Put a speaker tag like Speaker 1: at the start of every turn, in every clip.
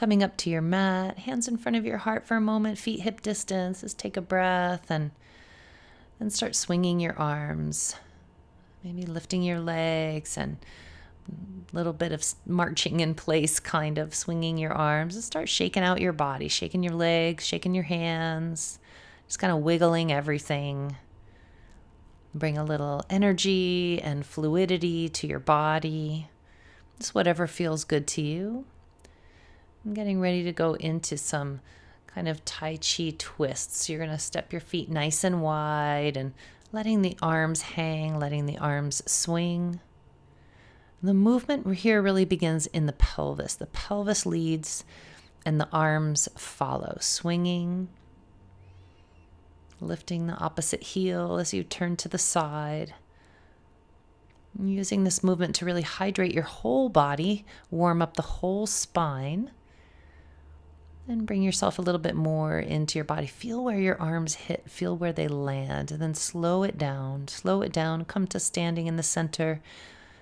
Speaker 1: Coming up to your mat, hands in front of your heart for a moment, feet hip distance. Just take a breath and then start swinging your arms. Maybe lifting your legs and a little bit of marching in place, kind of swinging your arms. And start shaking out your body, shaking your legs, shaking your hands, just kind of wiggling everything. Bring a little energy and fluidity to your body. Just whatever feels good to you. I'm getting ready to go into some kind of Tai Chi twists. You're going to step your feet nice and wide and letting the arms hang, letting the arms swing. The movement here really begins in the pelvis. The pelvis leads and the arms follow, swinging, lifting the opposite heel as you turn to the side. Using this movement to really hydrate your whole body, warm up the whole spine. And bring yourself a little bit more into your body. Feel where your arms hit, feel where they land, and then slow it down, come to standing in the center.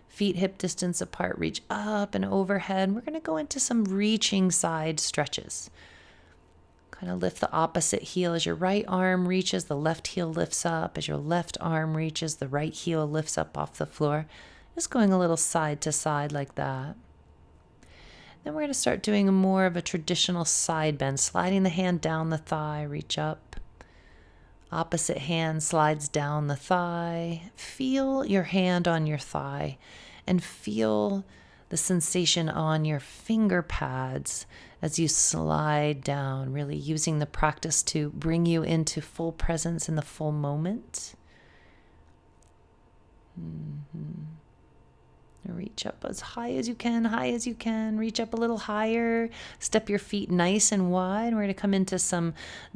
Speaker 1: Feet hip distance apart, reach up and overhead. We're going to go into some reaching side stretches. Kind of lift the opposite heel as your right arm reaches, the left heel lifts up. As your left arm reaches, the right heel lifts up off the floor. Just going a little side to side like that. Then we're going to start doing more of a traditional side bend, sliding the hand down the thigh, reach up. Opposite hand slides down the thigh. Feel your hand on your thigh and feel the sensation on your finger pads as you slide down, really using the practice to bring you into full presence in the full moment. Reach up as high as you can, reach up a little higher, step your feet nice and wide. We're going to come into some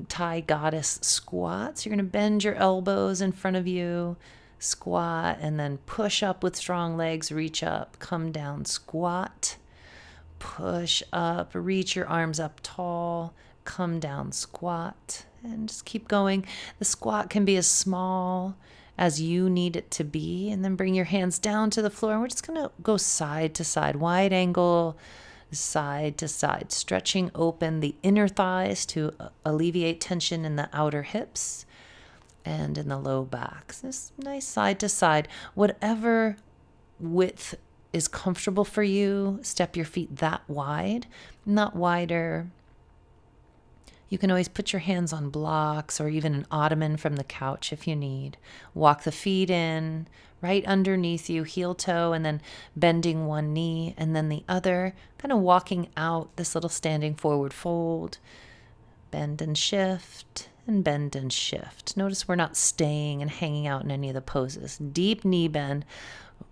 Speaker 1: Thai goddess squats. You're going to bend your elbows in front of you, squat, and then push up with strong legs, reach up, come down, squat, push up, reach your arms up tall, come down, squat, and just keep going. The squat can be as small as you need it to be, and then bring your hands down to the floor. And we're just going to go side to side, wide angle, side to side, stretching open the inner thighs to alleviate tension in the outer hips and in the low back. So this nice side to side, whatever width is comfortable for you. Step your feet that wide, not wider. You can always put your hands on blocks or even an ottoman from the couch if you need. Walk the feet in, right underneath you, heel toe, and then bending one knee and then the other, kind of walking out this little standing forward fold. Bend and shift, and bend and shift. Notice we're not staying and hanging out in any of the poses. Deep knee bend.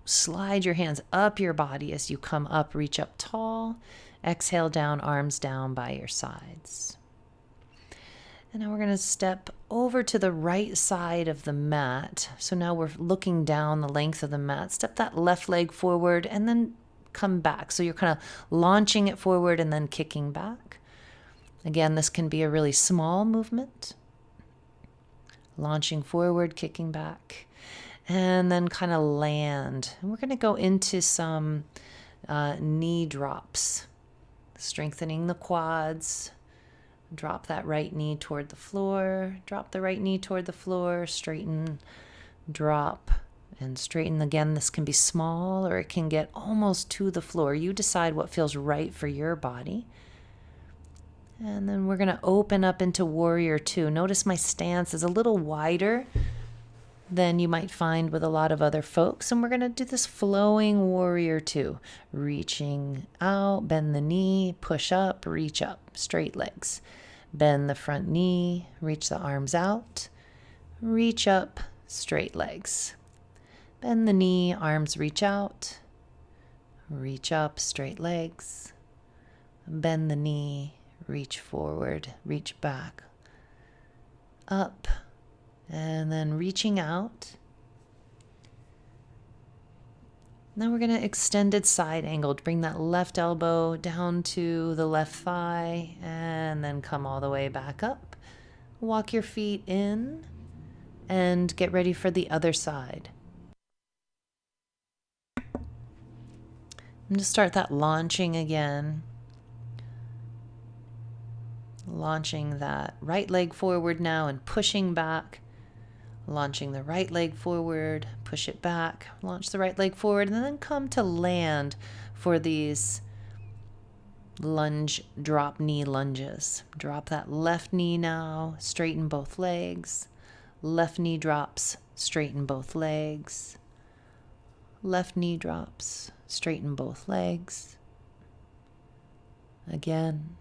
Speaker 1: Slide your hands up your body as you come up, reach up tall. Exhale down, arms down by your sides. And now we're going to step over to the right side of the mat. So now we're looking down the length of the mat. Step that left leg forward and then come back. So you're kind of launching it forward and then kicking back. Again, this can be a really small movement. Launching forward, kicking back. And then kind of land. And we're going to go into some knee drops. Strengthening the quads. Drop that right knee toward the floor. Drop the right knee toward the floor. Straighten, drop, and straighten. Again, this can be small or it can get almost to the floor. You decide what feels right for your body. And then we're going to open up into Warrior Two. Notice my stance is a little wider than you might find with a lot of other folks. And we're going to do this flowing Warrior Two. Reaching out, bend the knee, push up, reach up, straight legs. Bend the front knee, reach the arms out, reach up, straight legs. Bend the knee, arms reach out, reach up, straight legs. Bend the knee, reach forward, reach back, up, and then reaching out. Now we're going to extended side angle. Bring that left elbow down to the left thigh and then come all the way back up. Walk your feet in and get ready for the other side. And just start that launching again. Launching that right leg forward now and pushing back. Launching the right leg forward, push it back, launch the right leg forward, and then come to land for these lunge, drop knee lunges. Drop that left knee now, straighten both legs. Left knee drops, straighten both legs. Left knee drops, straighten both legs. Again.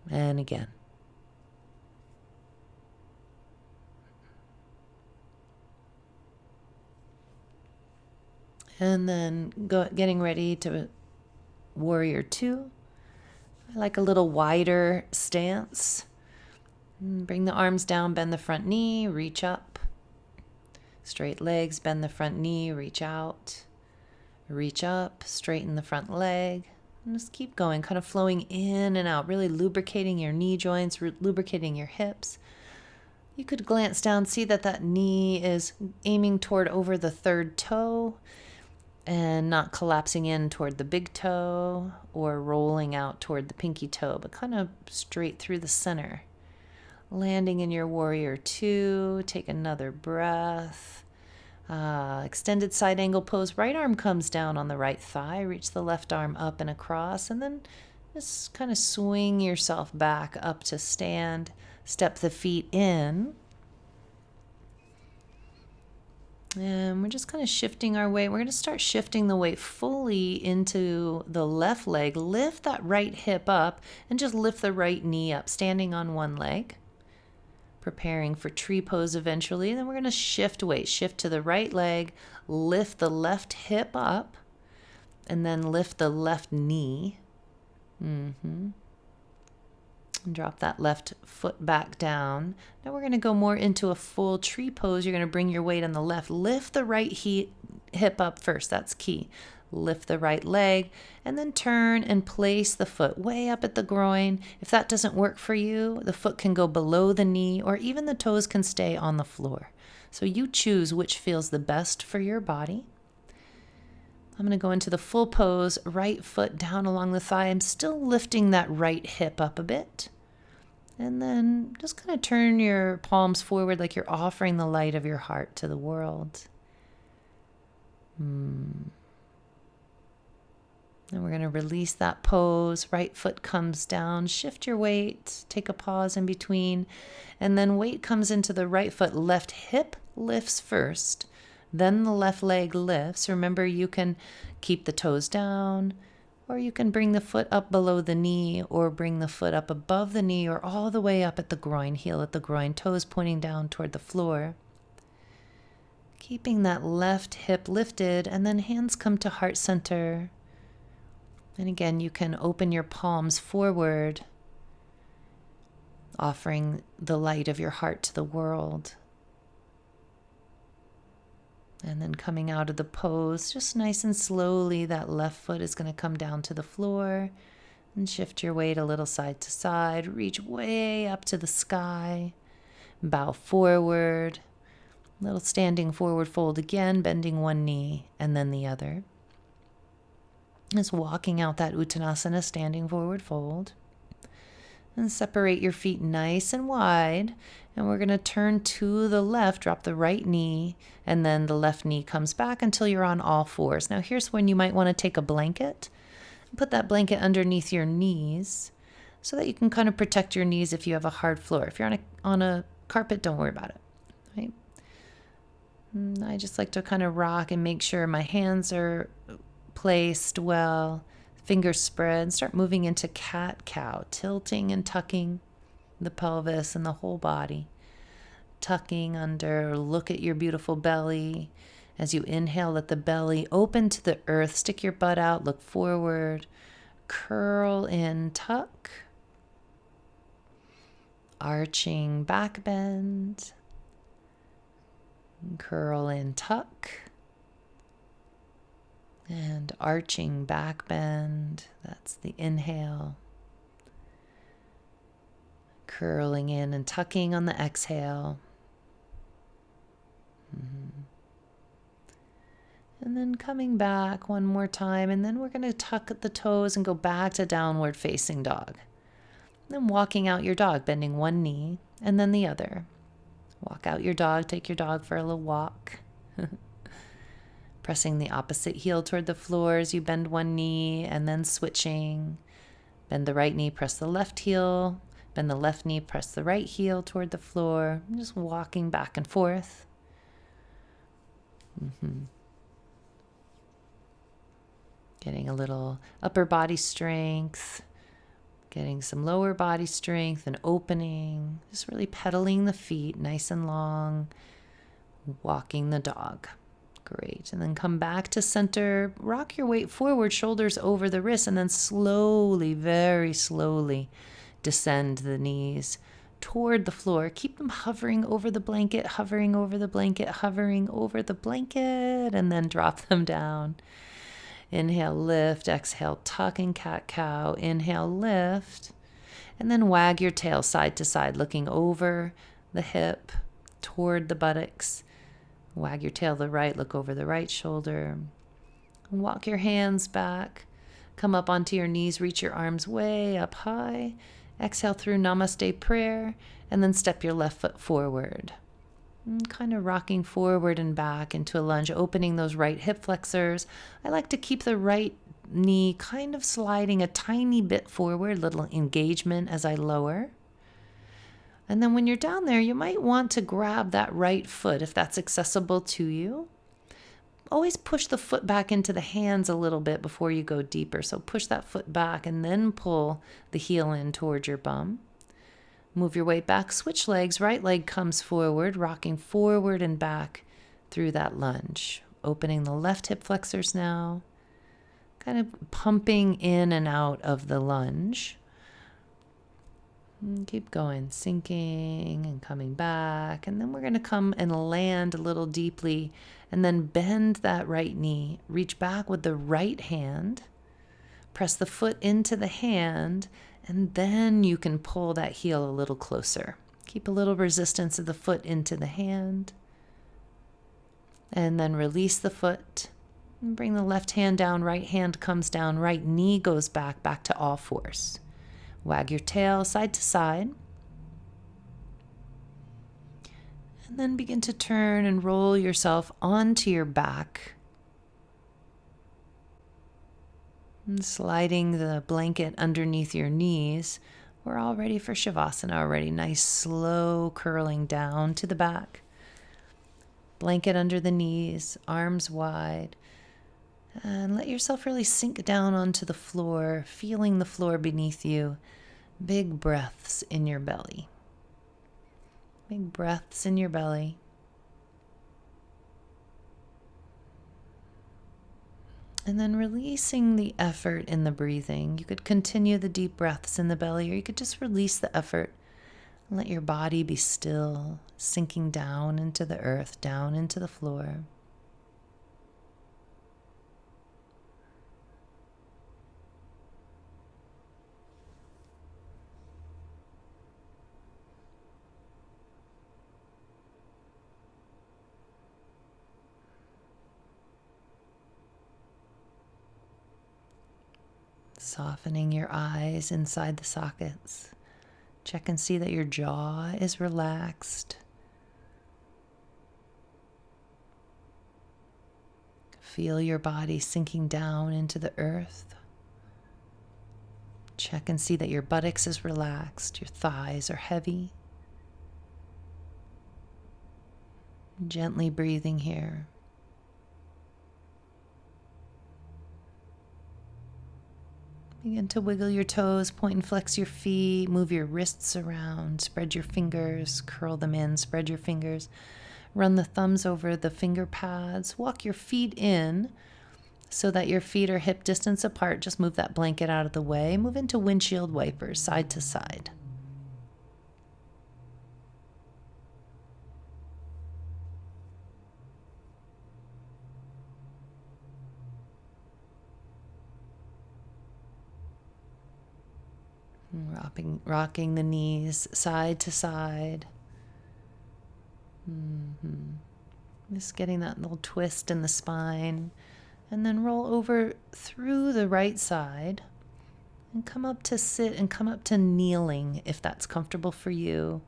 Speaker 1: And again. And then getting ready to warrior 2. I like a little wider stance. Bring the arms down, bend the front knee, reach up. Straight legs, bend the front knee, reach out. Reach up, straighten the front leg. And just keep going, kind of flowing in and out, really lubricating your knee joints, lubricating your hips. You could glance down, see that that knee is aiming toward over the third toe and not collapsing in toward the big toe or rolling out toward the pinky toe, but kind of straight through the center. Landing in your warrior 2, take another breath. Extended side angle pose. Right arm comes down on the right thigh. Reach the left arm up and across, and then just kind of swing yourself back up to stand. Step the feet in. And we're just kind of shifting our weight. We're going to start shifting the weight fully into the left leg. Lift that right hip up and just lift the right knee up, standing on one leg. Preparing for tree pose eventually. Then we're going to shift weight. Shift to the right leg, lift the left hip up, and then lift the left knee. Drop that left foot back down. Now we're going to go more into a full tree pose. You're going to bring your weight on the left. Lift the right hip up first. That's key. Lift the right leg and then turn and place the foot way up at the groin. If that doesn't work for you, the foot can go below the knee or even the toes can stay on the floor. So you choose which feels the best for your body. I'm going to go into the full pose, right foot down along the thigh. I'm still lifting that right hip up a bit. And then just kind of turn your palms forward like you're offering the light of your heart to the world. And we're going to release that pose. Right foot comes down. Shift your weight. Take a pause in between. And then weight comes into the right foot. Left hip lifts first. Then the left leg lifts. Remember, you can keep the toes down, or you can bring the foot up below the knee, or bring the foot up above the knee, or all the way up at the groin, heel at the groin, toes pointing down toward the floor. Keeping that left hip lifted, and then hands come to heart center. And again, you can open your palms forward, offering the light of your heart to the world. And then coming out of the pose, just nice and slowly, that left foot is going to come down to the floor. And shift your weight a little side to side. Reach way up to the sky. Bow forward. Little standing forward fold again, bending one knee and then the other. Just walking out that Uttanasana, standing forward fold. And separate your feet nice and wide. And we're going to turn to the left, drop the right knee, and then the left knee comes back until you're on all fours. Now here's when you might want to take a blanket and put that blanket underneath your knees so that you can kind of protect your knees if you have a hard floor. If you're on a carpet, don't worry about it. Right? I just like to kind of rock and make sure my hands are placed well. Fingers spread, start moving into cat-cow, tilting and tucking the pelvis and the whole body. Tucking under, look at your beautiful belly. As you inhale, let the belly open to the earth. Stick your butt out, look forward. Curl in, tuck. Arching back bend. Curl in, tuck. And arching back bend, that's the inhale. Curling in and tucking on the exhale. And then coming back one more time, and then we're going to tuck at the toes and go back to downward facing dog. Then walking out your dog, bending one knee and then the other. Walk out your dog, take your dog for a little walk. Pressing the opposite heel toward the floor as you bend one knee and then switching. Bend the right knee, press the left heel. Bend the left knee, press the right heel toward the floor. Just walking back and forth. Getting a little upper body strength. Getting some lower body strength and opening. Just really pedaling the feet nice and long. Walking the dog. Great. And then come back to center. Rock your weight forward, shoulders over the wrists, and then slowly, very slowly, descend the knees toward the floor. Keep them hovering over the blanket, hovering over the blanket, hovering over the blanket, and then drop them down. Inhale, lift. Exhale, tuck and cat-cow. Inhale, lift. And then wag your tail side to side, looking over the hip toward the buttocks. Wag your tail to the right, look over the right shoulder. Walk your hands back. Come up onto your knees, reach your arms way up high. Exhale through Namaste prayer, and then step your left foot forward. And kind of rocking forward and back into a lunge, opening those right hip flexors. I like to keep the right knee kind of sliding a tiny bit forward, little engagement as I lower. And then when you're down there, you might want to grab that right foot if that's accessible to you. Always push the foot back into the hands a little bit before you go deeper. So push that foot back and then pull the heel in towards your bum. Move your weight back, switch legs, right leg comes forward, rocking forward and back through that lunge. Opening the left hip flexors now, kind of pumping in and out of the lunge. And keep going, sinking and coming back. And then we're going to come and land a little deeply and then bend that right knee. Reach back with the right hand. Press the foot into the hand, and then you can pull that heel a little closer. Keep a little resistance of the foot into the hand. And then release the foot. And bring the left hand down, right hand comes down, right knee goes back to all fours. Wag your tail side to side. And then begin to turn and roll yourself onto your back. And sliding the blanket underneath your knees. We're all ready for Shavasana already. Nice, slow curling down to the back. Blanket under the knees, arms wide. And let yourself really sink down onto the floor, feeling the floor beneath you. Big breaths in your belly. Big breaths in your belly. And then releasing the effort in the breathing. You could continue the deep breaths in the belly, or you could just release the effort and let your body be still, sinking down into the earth, down into the floor. Softening your eyes inside the sockets. Check and see that your jaw is relaxed. Feel your body sinking down into the earth. Check and see that your buttocks is relaxed, your thighs are heavy. Gently breathing here. Begin to wiggle your toes, point and flex your feet, move your wrists around, spread your fingers, curl them in, spread your fingers. Run the thumbs over the finger pads. Walk your feet in so that your feet are hip distance apart. Just move that blanket out of the way. Move into windshield wipers, side to side. Rocking the knees side to side. Just getting that little twist in the spine. And then roll over through the right side And come up to sit and come up to kneeling if that's comfortable for you.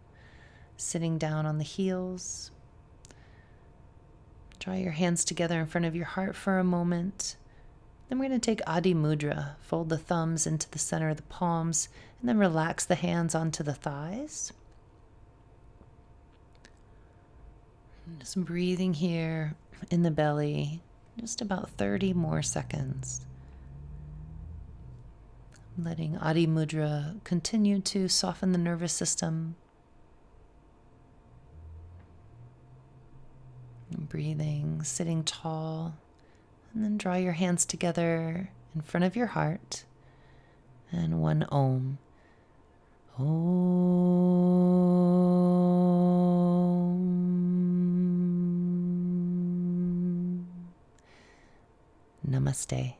Speaker 1: Sitting down on the heels. Draw your hands together in front of your heart for a moment. Then we're going to take Adi Mudra. Fold the thumbs into the center of the palms and then relax the hands onto the thighs. Just breathing here in the belly, just about 30 more seconds. Letting Adi Mudra continue to soften the nervous system. Breathing, sitting tall, and then draw your hands together in front of your heart. And one Om. Om. Namaste.